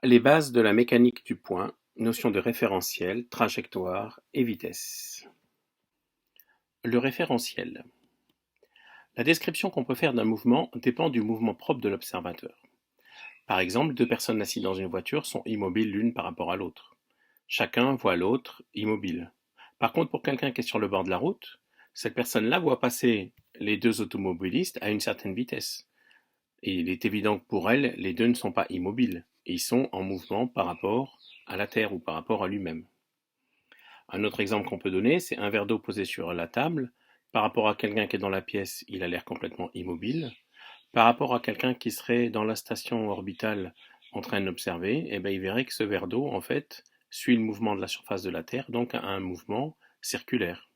Les bases de la mécanique du point, notion de référentiel, trajectoire et vitesse. Le référentiel. La description qu'on peut faire d'un mouvement dépend du mouvement propre de l'observateur. Par exemple, deux personnes assises dans une voiture sont immobiles l'une par rapport à l'autre. Chacun voit l'autre immobile. Par contre, pour quelqu'un qui est sur le bord de la route, cette personne-là voit passer les deux automobilistes à une certaine vitesse. Et il est évident que pour elle, les deux ne sont pas immobiles. Ils sont en mouvement par rapport à la Terre ou par rapport à lui-même. Un autre exemple qu'on peut donner, c'est un verre d'eau posé sur la table. Par rapport à quelqu'un qui est dans la pièce, il a l'air complètement immobile. Par rapport à quelqu'un qui serait dans la station orbitale en train d'observer, eh ben, il verrait que ce verre d'eau, en fait, suit le mouvement de la surface de la Terre, donc a un mouvement circulaire.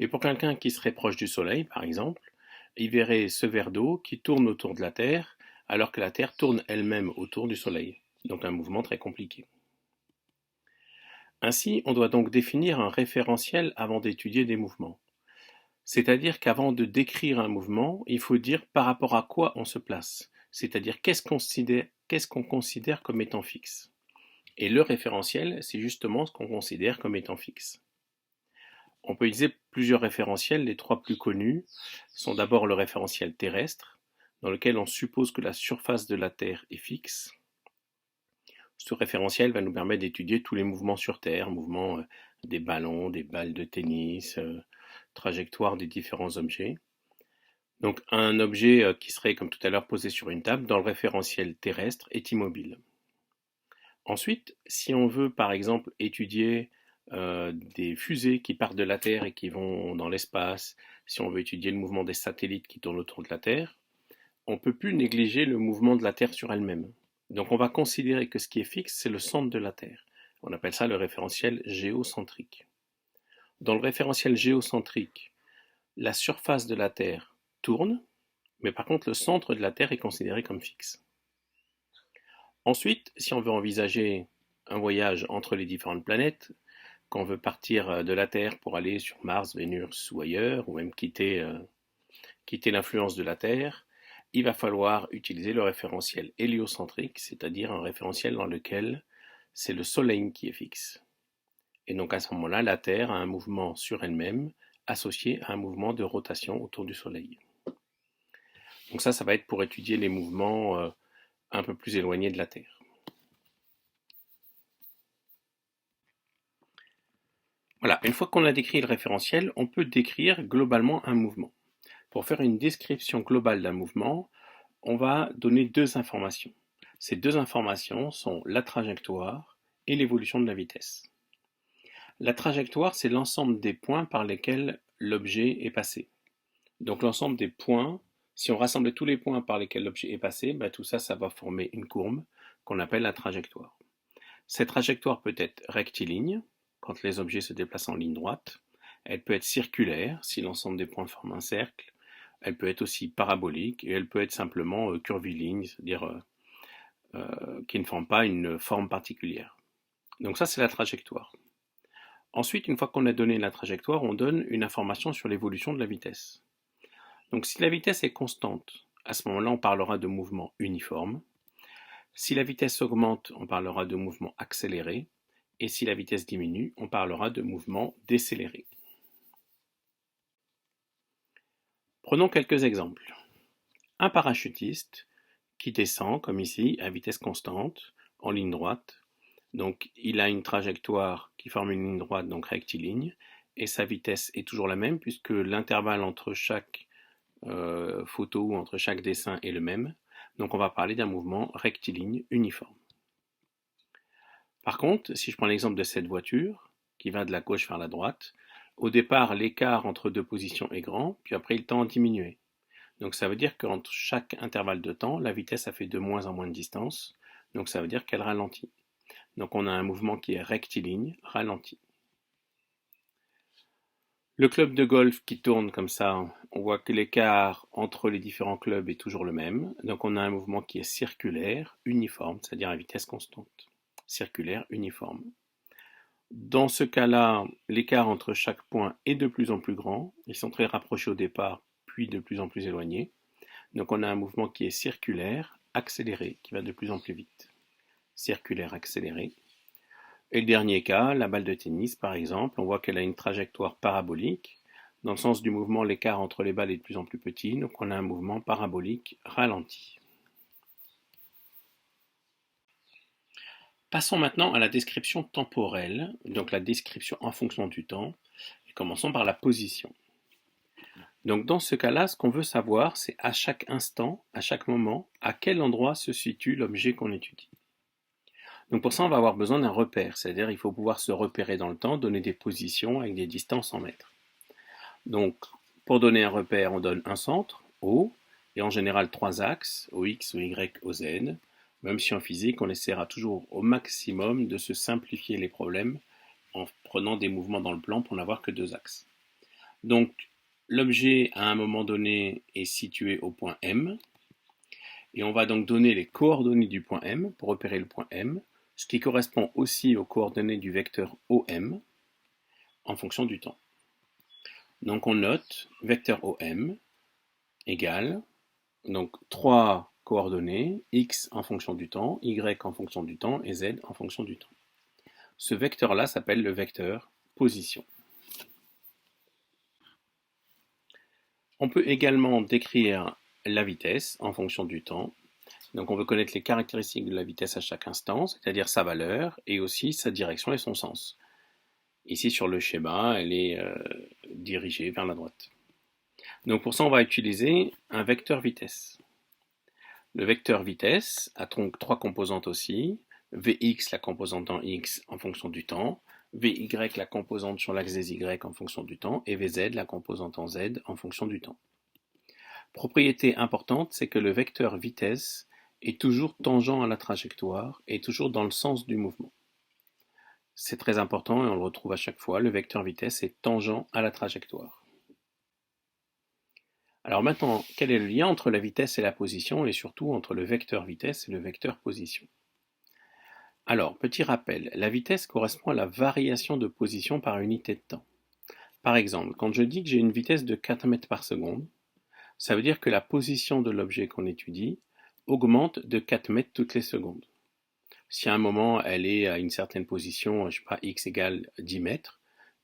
Et pour quelqu'un qui serait proche du Soleil, par exemple, il verrait ce verre d'eau qui tourne autour de la Terre, alors que la Terre tourne elle-même autour du Soleil. Donc un mouvement très compliqué. Ainsi, on doit donc définir un référentiel avant d'étudier des mouvements. C'est-à-dire qu'avant de décrire un mouvement, il faut dire par rapport à quoi on se place. C'est-à-dire qu'est-ce qu'on considère comme étant fixe. Et le référentiel, c'est justement ce qu'on considère comme étant fixe. On peut utiliser plusieurs référentiels. Les trois plus connus sont d'abord le référentiel terrestre, dans lequel on suppose que la surface de la Terre est fixe. Ce référentiel va nous permettre d'étudier tous les mouvements sur Terre, mouvements des ballons, des balles de tennis, trajectoire des différents objets. Donc un objet qui serait, comme tout à l'heure, posé sur une table, dans le référentiel terrestre, est immobile. Ensuite, si on veut par exemple étudier des fusées qui partent de la Terre et qui vont dans l'espace, si on veut étudier le mouvement des satellites qui tournent autour de la Terre, on ne peut plus négliger le mouvement de la Terre sur elle-même. Donc on va considérer que ce qui est fixe, c'est le centre de la Terre. On appelle ça le référentiel géocentrique. Dans le référentiel géocentrique, la surface de la Terre tourne, mais par contre le centre de la Terre est considéré comme fixe. Ensuite, si on veut envisager un voyage entre les différentes planètes, qu'on veut partir de la Terre pour aller sur Mars, Vénus ou ailleurs, ou même quitter l'influence de la Terre, il va falloir utiliser le référentiel héliocentrique, c'est-à-dire un référentiel dans lequel c'est le Soleil qui est fixe. Et donc à ce moment-là, la Terre a un mouvement sur elle-même associé à un mouvement de rotation autour du Soleil. Donc ça va être pour étudier les mouvements un peu plus éloignés de la Terre. Voilà, une fois qu'on a décrit le référentiel, on peut décrire globalement un mouvement. Pour faire une description globale d'un mouvement, on va donner deux informations. Ces deux informations sont la trajectoire et l'évolution de la vitesse. La trajectoire, c'est l'ensemble des points par lesquels l'objet est passé. Donc l'ensemble des points, si on rassemble tous les points par lesquels l'objet est passé, tout ça, ça va former une courbe qu'on appelle la trajectoire. Cette trajectoire peut être rectiligne, quand les objets se déplacent en ligne droite. Elle peut être circulaire, si l'ensemble des points forme un cercle. Elle peut être aussi parabolique, et elle peut être simplement curviligne, c'est-à-dire qui ne forme pas une forme particulière. Donc ça, c'est la trajectoire. Ensuite, une fois qu'on a donné la trajectoire, on donne une information sur l'évolution de la vitesse. Donc si la vitesse est constante, à ce moment-là, on parlera de mouvement uniforme. Si la vitesse augmente, on parlera de mouvement accéléré. Et si la vitesse diminue, on parlera de mouvement décéléré. Prenons quelques exemples. Un parachutiste qui descend, comme ici, à vitesse constante, en ligne droite. Donc il a une trajectoire qui forme une ligne droite, donc rectiligne, et sa vitesse est toujours la même puisque l'intervalle entre chaque photo ou entre chaque dessin est le même. Donc on va parler d'un mouvement rectiligne uniforme. Par contre, si je prends l'exemple de cette voiture, qui va de la gauche vers la droite, au départ l'écart entre deux positions est grand, puis après il tend à diminuer. Donc ça veut dire qu'entre chaque intervalle de temps, la vitesse a fait de moins en moins de distance, donc ça veut dire qu'elle ralentit. Donc on a un mouvement qui est rectiligne, ralenti. Le club de golf qui tourne comme ça, on voit que l'écart entre les différents clubs est toujours le même. Donc on a un mouvement qui est circulaire, uniforme, c'est-à-dire à vitesse constante. Circulaire, uniforme. Dans ce cas-là, l'écart entre chaque point est de plus en plus grand. Ils sont très rapprochés au départ, puis de plus en plus éloignés. Donc on a un mouvement qui est circulaire, accéléré, qui va de plus en plus vite. circulaire accélérée. Et le dernier cas, la balle de tennis par exemple, on voit qu'elle a une trajectoire parabolique. Dans le sens du mouvement, l'écart entre les balles est de plus en plus petit, donc on a un mouvement parabolique ralenti. Passons maintenant à la description temporelle, donc la description en fonction du temps, et commençons par la position. Donc dans ce cas-là, ce qu'on veut savoir, c'est à chaque instant, à chaque moment, à quel endroit se situe l'objet qu'on étudie. Donc pour ça, on va avoir besoin d'un repère, c'est-à-dire il faut pouvoir se repérer dans le temps, donner des positions avec des distances en mètres. Donc pour donner un repère, on donne un centre, O, et en général trois axes, OX, OY, OZ, même si en physique, on essaiera toujours au maximum de se simplifier les problèmes en prenant des mouvements dans le plan pour n'avoir que deux axes. Donc l'objet à un moment donné est situé au point M, et on va donc donner les coordonnées du point M pour repérer le point M, ce qui correspond aussi aux coordonnées du vecteur OM en fonction du temps. Donc on note vecteur OM égale donc 3 coordonnées, x en fonction du temps, y en fonction du temps et z en fonction du temps. Ce vecteur-là s'appelle le vecteur position. On peut également décrire la vitesse en fonction du temps. Donc on veut connaître les caractéristiques de la vitesse à chaque instant, c'est-à-dire sa valeur et aussi sa direction et son sens. Ici sur le schéma, elle est dirigée vers la droite. Donc pour ça, on va utiliser un vecteur vitesse. Le vecteur vitesse a donc trois composantes aussi. Vx, la composante en x en fonction du temps. Vy, la composante sur l'axe des y en fonction du temps. Et Vz, la composante en z en fonction du temps. Propriété importante, c'est que le vecteur vitesse est toujours tangent à la trajectoire et toujours dans le sens du mouvement. C'est très important et on le retrouve à chaque fois, le vecteur vitesse est tangent à la trajectoire. Alors maintenant, quel est le lien entre la vitesse et la position et surtout entre le vecteur vitesse et le vecteur position? Alors, petit rappel, la vitesse correspond à la variation de position par unité de temps. Par exemple, quand je dis que j'ai une vitesse de 4 mètres par seconde, ça veut dire que la position de l'objet qu'on étudie augmente de 4 mètres toutes les secondes. Si à un moment elle est à une certaine position, je sais pas, x égale 10 mètres,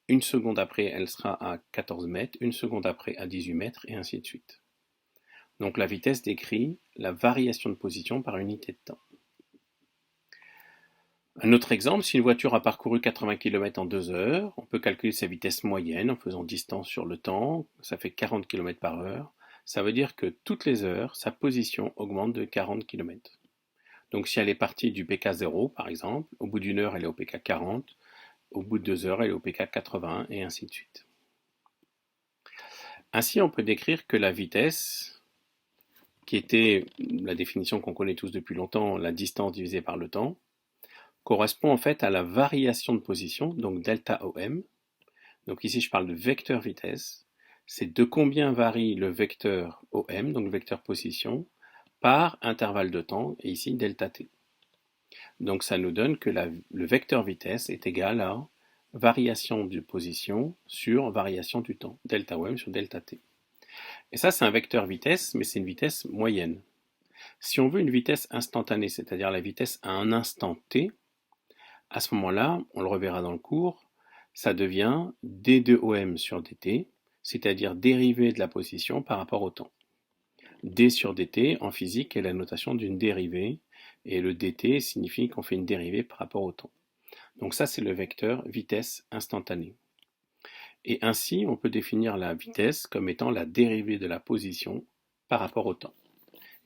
une seconde après elle sera à 14 mètres, une seconde après à 18 mètres, et ainsi de suite. Donc la vitesse décrit la variation de position par unité de temps. Un autre exemple, si une voiture a parcouru 80 km en 2 heures, on peut calculer sa vitesse moyenne en faisant distance sur le temps, ça fait 40 km par heure. Ça veut dire que toutes les heures, sa position augmente de 40 km. Donc si elle est partie du pk 0 par exemple, au bout d'une heure elle est au pk 40, au bout de 2 heures elle est au pk 80 et ainsi de suite. Ainsi on peut décrire que la vitesse, qui était la définition qu'on connaît tous depuis longtemps, la distance divisée par le temps, correspond en fait à la variation de position, donc delta OM. Donc ici je parle de vecteur vitesse, c'est de combien varie le vecteur OM, donc le vecteur position, par intervalle de temps, et ici delta t. Donc ça nous donne que le vecteur vitesse est égal à variation de position sur variation du temps, delta OM sur delta t. Et ça c'est un vecteur vitesse, mais c'est une vitesse moyenne. Si on veut une vitesse instantanée, c'est-à-dire la vitesse à un instant t, à ce moment-là, on le reverra dans le cours, ça devient d2OM sur dt, c'est-à-dire dérivée de la position par rapport au temps. d sur dt, en physique, est la notation d'une dérivée, et le dt signifie qu'on fait une dérivée par rapport au temps. Donc ça, c'est le vecteur vitesse instantanée. Et ainsi, on peut définir la vitesse comme étant la dérivée de la position par rapport au temps.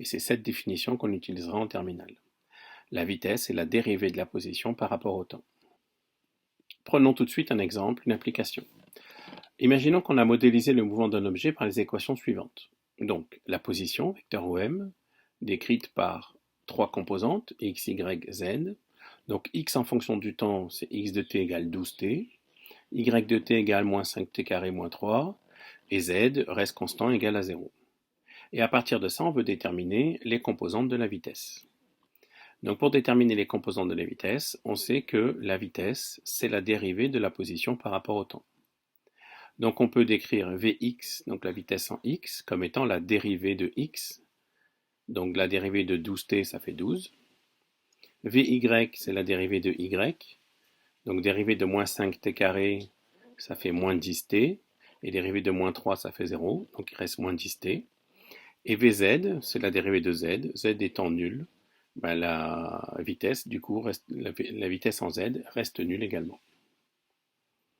Et c'est cette définition qu'on utilisera en terminale. La vitesse est la dérivée de la position par rapport au temps. Prenons tout de suite un exemple, une application. Imaginons qu'on a modélisé le mouvement d'un objet par les équations suivantes. Donc, la position, vecteur OM, décrite par trois composantes, x, y, z. Donc, x en fonction du temps, c'est x de t égale 12t, y de t égale moins 5t carré moins 3, et z reste constant égal à 0. Et à partir de ça, on veut déterminer les composantes de la vitesse. Donc pour déterminer les composantes de la vitesse, on sait que la vitesse, c'est la dérivée de la position par rapport au temps. Donc on peut décrire Vx, donc la vitesse en x, comme étant la dérivée de x. Donc la dérivée de 12t, ça fait 12. Vy, c'est la dérivée de y. Donc dérivée de moins 5t carré, ça fait moins 10t. Et dérivée de moins 3, ça fait 0. Donc il reste moins 10t. Et Vz, c'est la dérivée de z. Z étant nul, ben la vitesse, du coup, la vitesse en z reste nulle également.